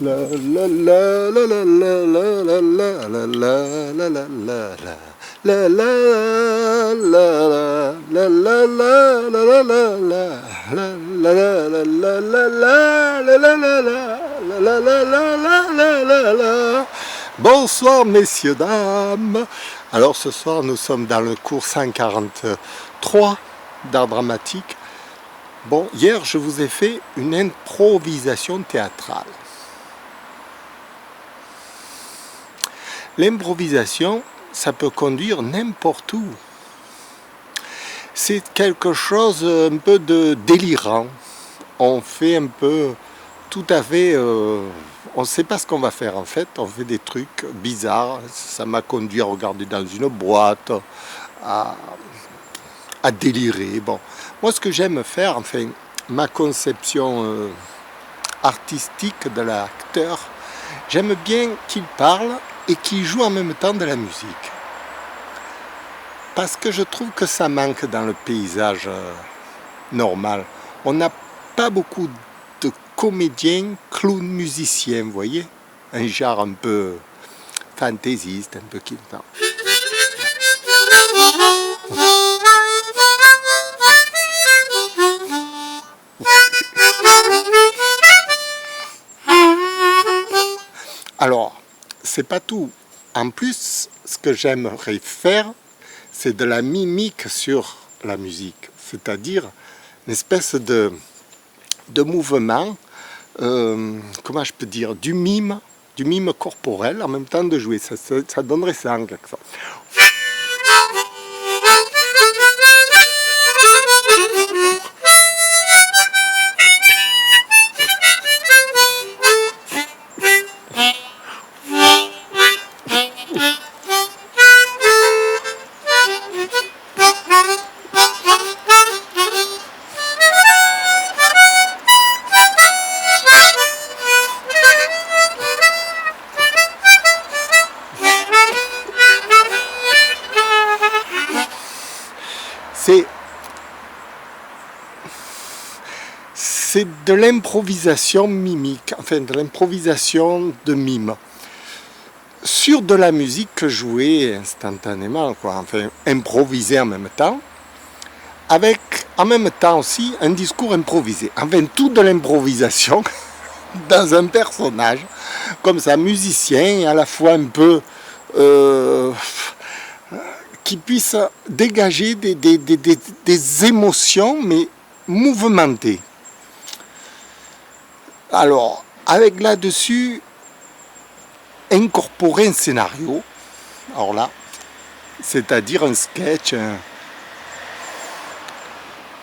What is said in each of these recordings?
La la la la la la la la la la la la la la la. La la la la la la la la la la la la la la la la la. Bonsoir messieurs, dames. Alors ce soir nous sommes dans le cours 143 d'art dramatique. Bon, hier je vous ai fait une improvisation théâtrale. L'improvisation, ça peut conduire n'importe où. C'est quelque chose un peu de délirant. On fait un peu tout à fait... on ne sait pas ce qu'on va faire en fait. On fait des trucs bizarres. Ça m'a conduit à regarder dans une boîte, à délirer. Bon, moi ce que j'aime faire, enfin, ma conception artistique de l'acteur, j'aime bien qu'il parle et qu'il joue en même temps de la musique. Parce que je trouve que ça manque dans le paysage normal. On n'a pas beaucoup de comédiens, clowns, musiciens, vous voyez? Un genre un peu fantaisiste, un peu qui... Alors, c'est pas tout. En plus, ce que j'aimerais faire, c'est de la mimique sur la musique. C'est-à-dire une espèce de mouvement, comment je peux dire, du mime corporel, en même temps de jouer. Ça donnerait ça en quelque sorte. C'est de l'improvisation mimique, enfin de l'improvisation de mime. Sur de la musique jouée instantanément, quoi, enfin improvisée en même temps, avec en même temps aussi un discours improvisé. Enfin tout de l'improvisation dans un personnage, comme ça, musicien et à la fois un peu... qui puisse dégager des émotions, mais mouvementées. Alors, avec là-dessus, incorporer un scénario, alors là, c'est-à-dire un sketch,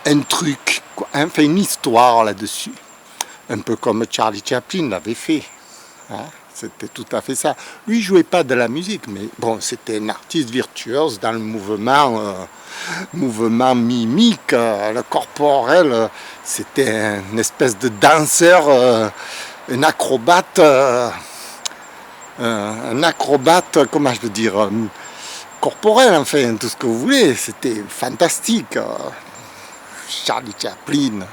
un truc, enfin une histoire là-dessus. Un peu comme Charlie Chaplin l'avait fait. Hein? C'était tout à fait ça. Lui, il jouait pas de la musique, mais bon, c'était un artiste virtuose dans le mouvement mimique, le corporel. C'était une espèce de danseur, un acrobate, comment je veux dire, corporel, enfin, tout ce que vous voulez. C'était fantastique. Charlie Chaplin.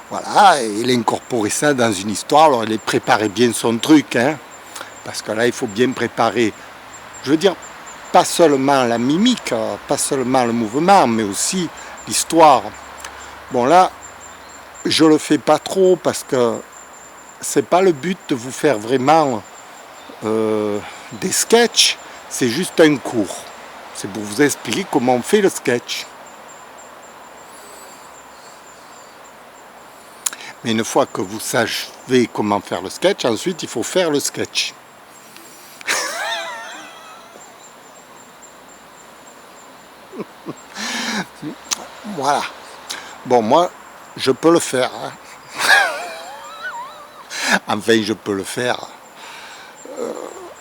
Voilà, et il a incorporé ça dans une histoire, alors il a préparé bien son truc, hein, parce que là il faut bien préparer, je veux dire, pas seulement la mimique, pas seulement le mouvement, mais aussi l'histoire. Bon là, je le fais pas trop parce que c'est pas le but de vous faire vraiment des sketchs, c'est juste un cours. C'est pour vous expliquer comment on fait le sketch. Mais une fois que vous savez comment faire le sketch, ensuite il faut faire le sketch. Voilà. Bon, moi, je peux le faire. Hein. Enfin, je peux le faire.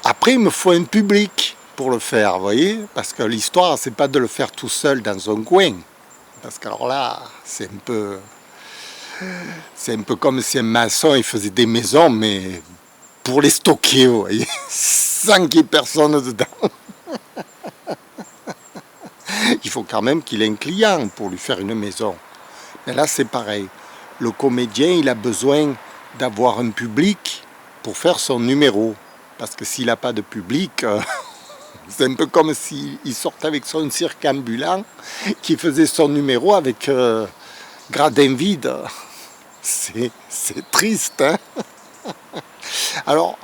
Après, il me faut un public pour le faire, vous voyez? Parce que l'histoire, c'est pas de le faire tout seul dans un coin. Parce qu'alors là, c'est un peu comme si un maçon il faisait des maisons, mais pour les stocker, vous voyez, sans qu'il y ait personne dedans. Il faut quand même qu'il ait un client pour lui faire une maison. Mais là, c'est pareil. Le comédien, il a besoin d'avoir un public pour faire son numéro. Parce que s'il n'a pas de public, c'est un peu comme s'il sortait avec son cirque ambulant qui faisait son numéro avec gradin vide. C'est triste, hein. Alors,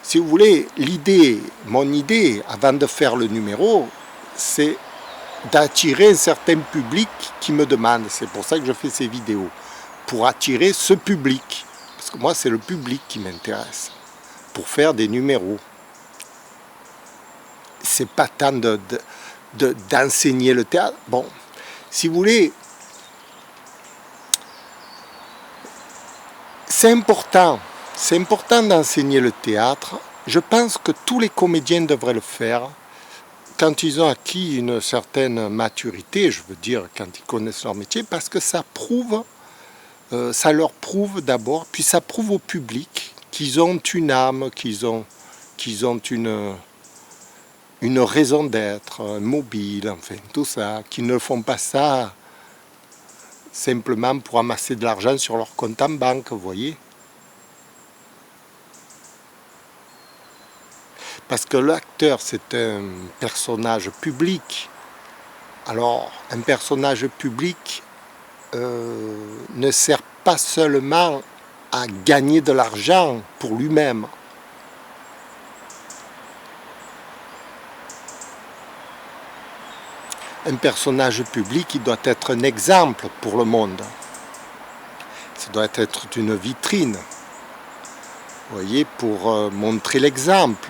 si vous voulez, mon idée, avant de faire le numéro, c'est d'attirer un certain public qui me demande. C'est pour ça que je fais ces vidéos, pour attirer ce public. Parce que moi, c'est le public qui m'intéresse, pour faire des numéros. C'est pas tant d'enseigner le théâtre. Bon, si vous voulez, c'est important d'enseigner le théâtre. Je pense que tous les comédiens devraient le faire quand ils ont acquis une certaine maturité, je veux dire, quand ils connaissent leur métier, parce que ça leur prouve d'abord, puis ça prouve au public qu'ils ont une âme, qu'ils ont une raison d'être, mobile, enfin, tout ça, qu'ils ne font pas ça simplement pour amasser de l'argent sur leur compte en banque, vous voyez. Parce que l'acteur, c'est un personnage public. Alors, un personnage public ne sert pas seulement à gagner de l'argent pour lui-même. Un personnage public, il doit être un exemple pour le monde. Ça doit être une vitrine, vous voyez, pour montrer l'exemple.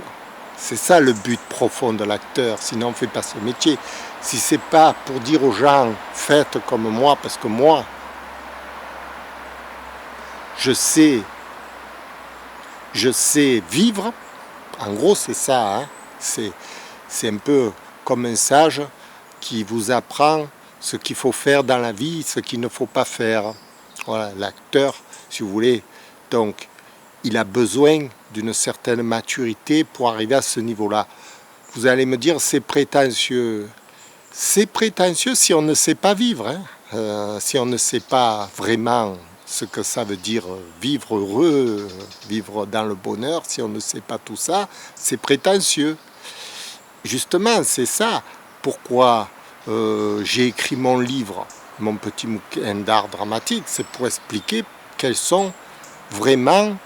C'est ça le but profond de l'acteur, sinon on ne fait pas ce métier. Si c'est pas pour dire aux gens, faites comme moi, parce que moi, je sais vivre, en gros c'est ça, hein. C'est un peu comme un sage qui vous apprend ce qu'il faut faire dans la vie, ce qu'il ne faut pas faire. Voilà, l'acteur, si vous voulez, donc il a besoin d'une certaine maturité pour arriver à ce niveau-là. Vous allez me dire, c'est prétentieux. C'est prétentieux si on ne sait pas vivre, hein. Si on ne sait pas vraiment ce que ça veut dire vivre heureux, vivre dans le bonheur, si on ne sait pas tout ça, c'est prétentieux. Justement, c'est ça. Pourquoi j'ai écrit mon livre, mon petit bouquin d'art dramatique, c'est pour expliquer quelles sont vraiment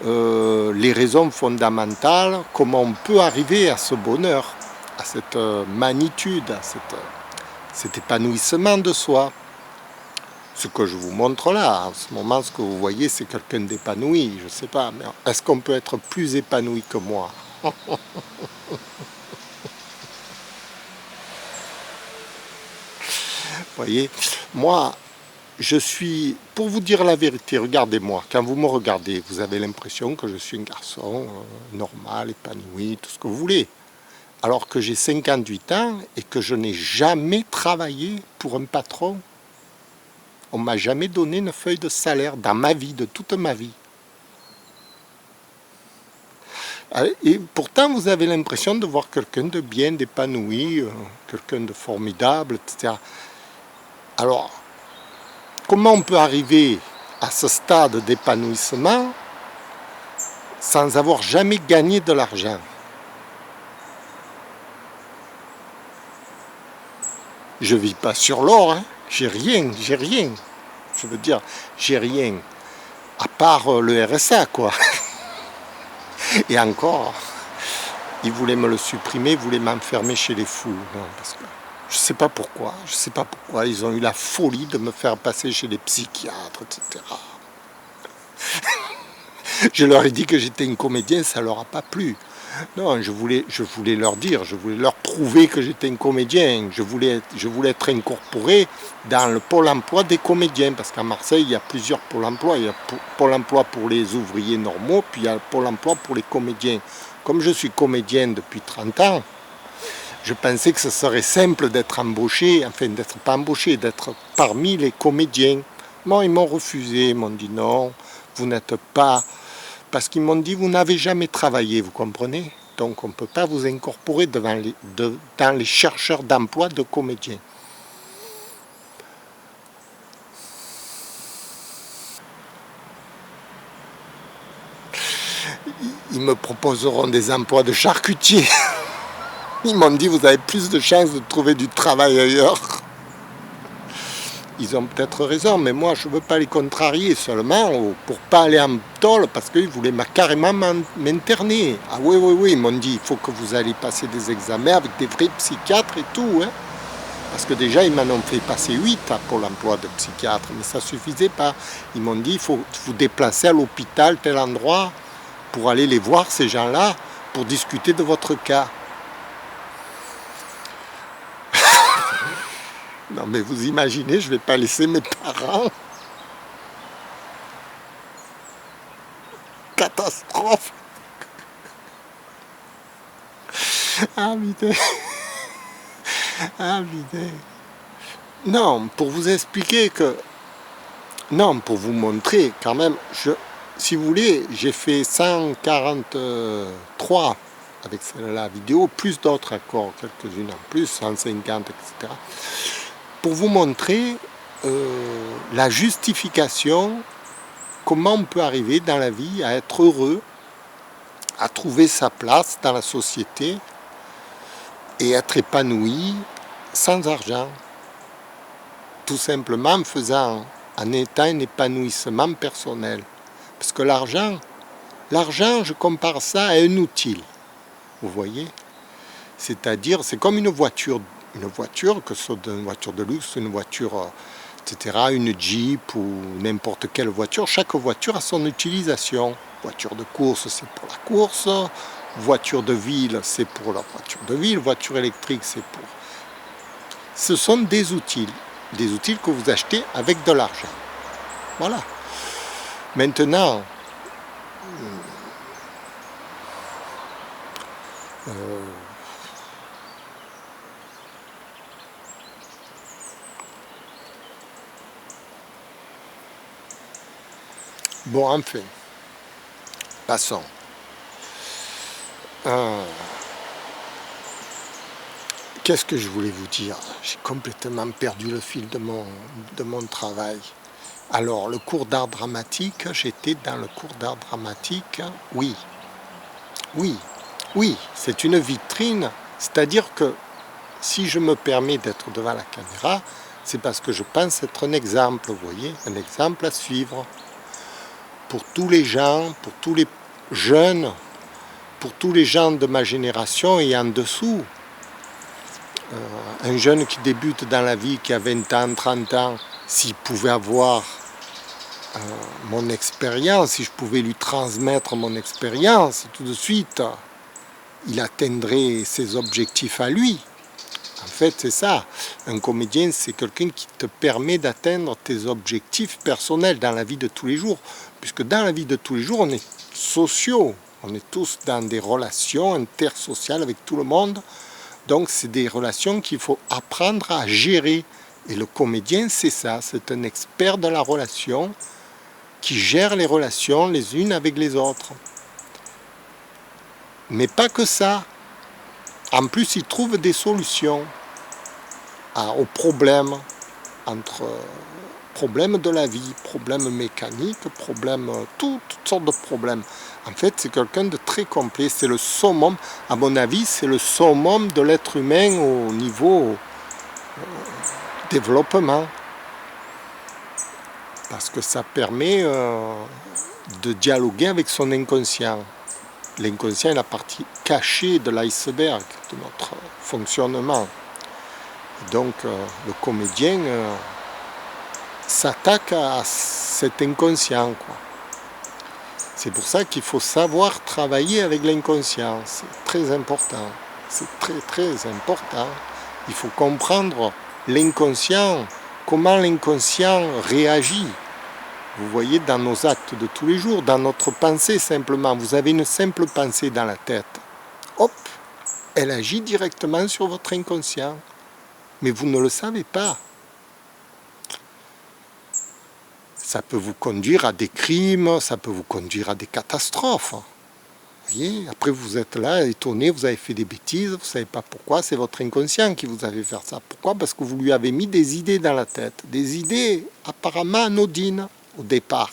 les raisons fondamentales, comment on peut arriver à ce bonheur, à cette magnitude, à cet épanouissement de soi. Ce que je vous montre là, en ce moment, ce que vous voyez, c'est quelqu'un d'épanoui, je ne sais pas, mais est-ce qu'on peut être plus épanoui que moi? Vous voyez, moi, je suis, pour vous dire la vérité, regardez-moi, quand vous me regardez, vous avez l'impression que je suis un garçon normal, épanoui, tout ce que vous voulez. Alors que j'ai 58 ans et que je n'ai jamais travaillé pour un patron. On ne m'a jamais donné une feuille de salaire dans ma vie, de toute ma vie. Et pourtant, vous avez l'impression de voir quelqu'un de bien, d'épanoui, quelqu'un de formidable, etc. Alors, comment on peut arriver à ce stade d'épanouissement sans avoir jamais gagné de l'argent? Je ne vis pas sur l'or, hein. J'ai rien. Je veux dire, j'ai rien. À part le RSA, quoi. Et encore, ils voulaient me le supprimer, ils voulaient m'enfermer chez les fous. Non, parce que je ne sais pas pourquoi. Ils ont eu la folie de me faire passer chez les psychiatres, etc. Je leur ai dit que j'étais un comédien, ça ne leur a pas plu. Non, je voulais leur dire, je voulais leur prouver que j'étais un comédien. Je voulais être incorporé dans le pôle emploi des comédiens. Parce qu'à Marseille, il y a plusieurs pôles emploi. Il y a pôle emploi pour les ouvriers normaux, puis il y a le pôle emploi pour les comédiens. Comme je suis comédien depuis 30 ans, je pensais que ce serait simple d'être embauché, enfin d'être pas embauché, d'être parmi les comédiens. Bon, ils m'ont refusé, ils m'ont dit non, vous n'êtes pas... Parce qu'ils m'ont dit, vous n'avez jamais travaillé, vous comprenez? Donc on ne peut pas vous incorporer dans les chercheurs d'emploi de comédiens. ils me proposeront des emplois de charcutier. Ils m'ont dit, vous avez plus de chances de trouver du travail ailleurs. Ils ont peut-être raison, mais moi je ne veux pas les contrarier seulement pour ne pas aller en tôle parce qu'ils voulaient carrément m'interner. Ah oui, oui, oui, ils m'ont dit, il faut que vous allez passer des examens avec des vrais psychiatres et tout. Hein. Parce que déjà, ils m'en ont fait passer 8 pour l'emploi de psychiatre, mais ça ne suffisait pas. Ils m'ont dit, il faut vous déplacer à l'hôpital, tel endroit, pour aller les voir, ces gens-là, pour discuter de votre cas. Non mais vous imaginez, je ne vais pas laisser mes parents. Catastrophe. Ah putain. Ah putain. Non, pour vous expliquer que... Non, pour vous montrer quand même, si vous voulez, j'ai fait 143 avec la vidéo, plus d'autres encore, quelques-unes en plus, 150, etc. Pour vous montrer la justification, comment on peut arriver dans la vie à être heureux, à trouver sa place dans la société et être épanoui sans argent. Tout simplement en étant un épanouissement personnel. Parce que l'argent, je compare ça à un outil. Vous voyez ? C'est-à-dire, c'est comme une voiture, que ce soit une voiture de luxe, une voiture, etc., une Jeep ou n'importe quelle voiture. Chaque voiture a son utilisation. Voiture de course, c'est pour la course. Voiture de ville, c'est pour la voiture de ville. Voiture électrique, c'est pour... Ce sont des outils que vous achetez avec de l'argent. Voilà. Maintenant, bon, enfin, passons. Qu'est-ce que je voulais vous dire? J'ai complètement perdu le fil de mon travail. Alors, le cours d'art dramatique, j'étais dans le cours d'art dramatique, oui, c'est une vitrine, c'est-à-dire que si je me permets d'être devant la caméra, c'est parce que je pense être un exemple, vous voyez, un exemple à suivre. Pour tous les gens, pour tous les jeunes, pour tous les gens de ma génération et en dessous. Un jeune qui débute dans la vie, qui a 20 ans, 30 ans, s'il pouvait avoir mon expérience, si je pouvais lui transmettre mon expérience, tout de suite, il atteindrait ses objectifs à lui. En fait, c'est ça. Un comédien, c'est quelqu'un qui te permet d'atteindre tes objectifs personnels dans la vie de tous les jours. Puisque dans la vie de tous les jours, on est sociaux. On est tous dans des relations intersociales avec tout le monde. Donc, c'est des relations qu'il faut apprendre à gérer. Et le comédien, c'est ça. C'est un expert de la relation qui gère les relations les unes avec les autres. Mais pas que ça. En plus, il trouve des solutions aux problèmes, problèmes de la vie, problèmes mécaniques, toutes sortes de problèmes. En fait, c'est quelqu'un de très complet. C'est le summum, à mon avis, c'est le summum de l'être humain au niveau développement. Parce que ça permet de dialoguer avec son inconscient. L'inconscient est la partie cachée de l'iceberg, de notre fonctionnement. Et donc, le comédien s'attaque à cet inconscient, quoi. C'est pour ça qu'il faut savoir travailler avec l'inconscient. C'est très important. C'est très, très important. Il faut comprendre l'inconscient, comment l'inconscient réagit. Vous voyez, dans nos actes de tous les jours, dans notre pensée simplement. Vous avez une simple pensée dans la tête. Hop, elle agit directement sur votre inconscient. Mais vous ne le savez pas. Ça peut vous conduire à des crimes, ça peut vous conduire à des catastrophes. Vous voyez, après vous êtes là, étonné, vous avez fait des bêtises, vous ne savez pas pourquoi, c'est votre inconscient qui vous a fait faire ça. Pourquoi? Parce que vous lui avez mis des idées dans la tête, des idées apparemment anodines au départ.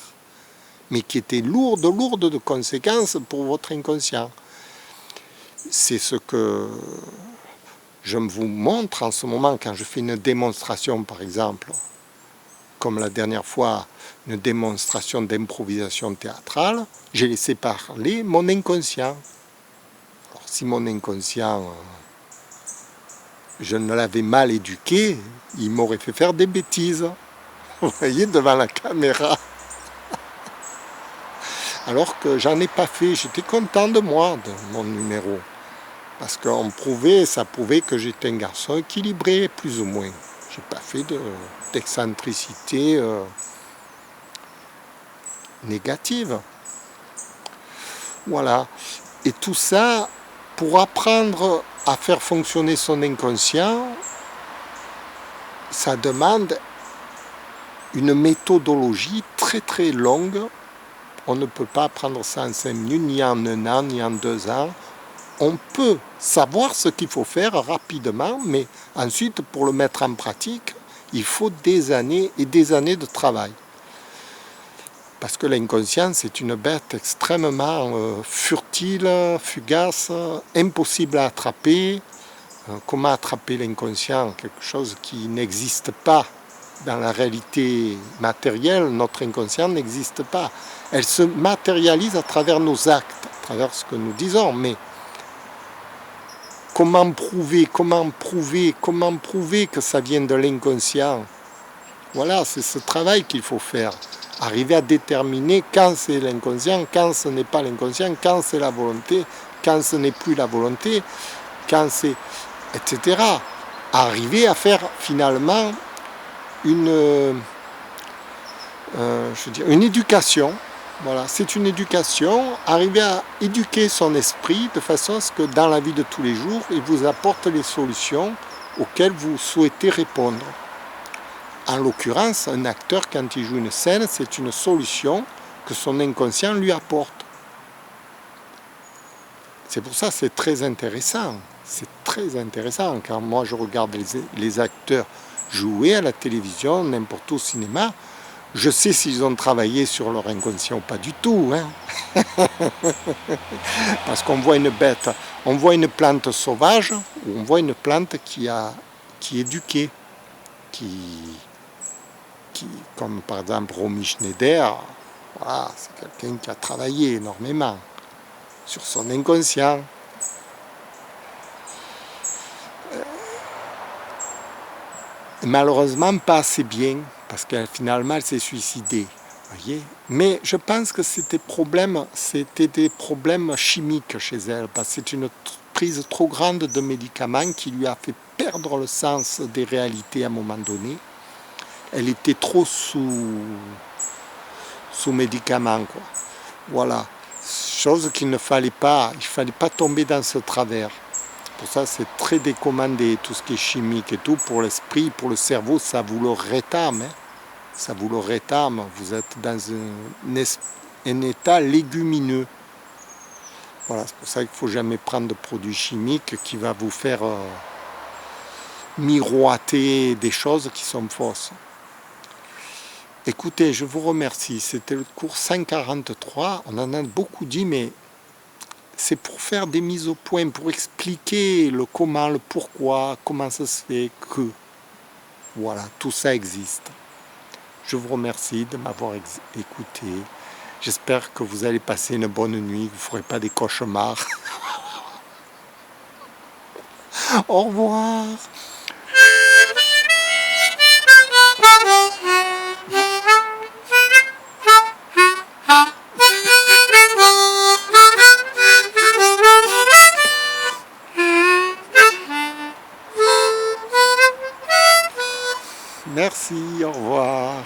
mais qui étaient lourdes de conséquences pour votre inconscient. C'est ce que je vous montre en ce moment quand je fais une démonstration, par exemple, comme la dernière fois, une démonstration d'improvisation théâtrale, j'ai laissé parler mon inconscient. Alors, si mon inconscient, je ne l'avais mal éduqué, il m'aurait fait faire des bêtises. Vous voyez, devant la caméra. Alors que j'en ai pas fait, j'étais content de moi, de mon numéro. Parce ça prouvait que j'étais un garçon équilibré, plus ou moins. J'ai pas fait d'excentricité négative. Voilà. Et tout ça, pour apprendre à faire fonctionner son inconscient, ça demande une méthodologie très très longue. On ne peut pas apprendre ça en 5 minutes, ni en 1 an, ni en 2 ans. On peut savoir ce qu'il faut faire rapidement, mais ensuite, pour le mettre en pratique, il faut des années et des années de travail. Parce que l'inconscient, c'est une bête extrêmement furtive, fugace, impossible à attraper. Comment attraper l'inconscient? Quelque chose qui n'existe pas dans la réalité matérielle. Notre inconscient n'existe pas. Elle se matérialise à travers nos actes, à travers ce que nous disons, mais comment prouver que ça vient de l'inconscient? Voilà, c'est ce travail qu'il faut faire. Arriver à déterminer quand c'est l'inconscient, quand ce n'est pas l'inconscient, quand c'est la volonté, quand ce n'est plus la volonté, quand c'est... etc. Arriver à faire finalement une éducation. Voilà, c'est une éducation, arriver à éduquer son esprit de façon à ce que dans la vie de tous les jours, il vous apporte les solutions auxquelles vous souhaitez répondre. En l'occurrence, un acteur, quand il joue une scène, c'est une solution que son inconscient lui apporte. C'est pour ça que c'est très intéressant. C'est très intéressant. Quand moi je regarde les acteurs jouer à la télévision, n'importe où au cinéma, je sais s'ils ont travaillé sur leur inconscient ou pas du tout. Hein. Parce qu'on voit une bête, on voit une plante sauvage, ou on voit une plante qui est éduquée, comme par exemple Romy Schneider, voilà, c'est quelqu'un qui a travaillé énormément sur son inconscient. Malheureusement pas assez bien, parce que finalement elle s'est suicidée. Voyez, mais je pense que c'était des problèmes chimiques chez elle, parce que c'est une prise trop grande de médicaments qui lui a fait perdre le sens des réalités à un moment donné. Elle était trop sous médicaments, quoi. Voilà, chose qu'il ne fallait pas, il ne fallait pas tomber dans ce travers. Pour ça, c'est très décommandé, tout ce qui est chimique et tout, pour l'esprit, pour le cerveau, ça vous le rétame. Hein. Ça vous le rétame, vous êtes dans un état légumineux. Voilà, c'est pour ça qu'il ne faut jamais prendre de produits chimiques qui va vous faire miroiter des choses qui sont fausses. Écoutez, je vous remercie, c'était le cours 143, on en a beaucoup dit, mais c'est pour faire des mises au point, pour expliquer le comment, le pourquoi, comment ça se fait que, voilà, tout ça existe. Je vous remercie de m'avoir écouté. J'espère que vous allez passer une bonne nuit, que vous ne ferez pas des cauchemars. Au revoir. Merci, au revoir.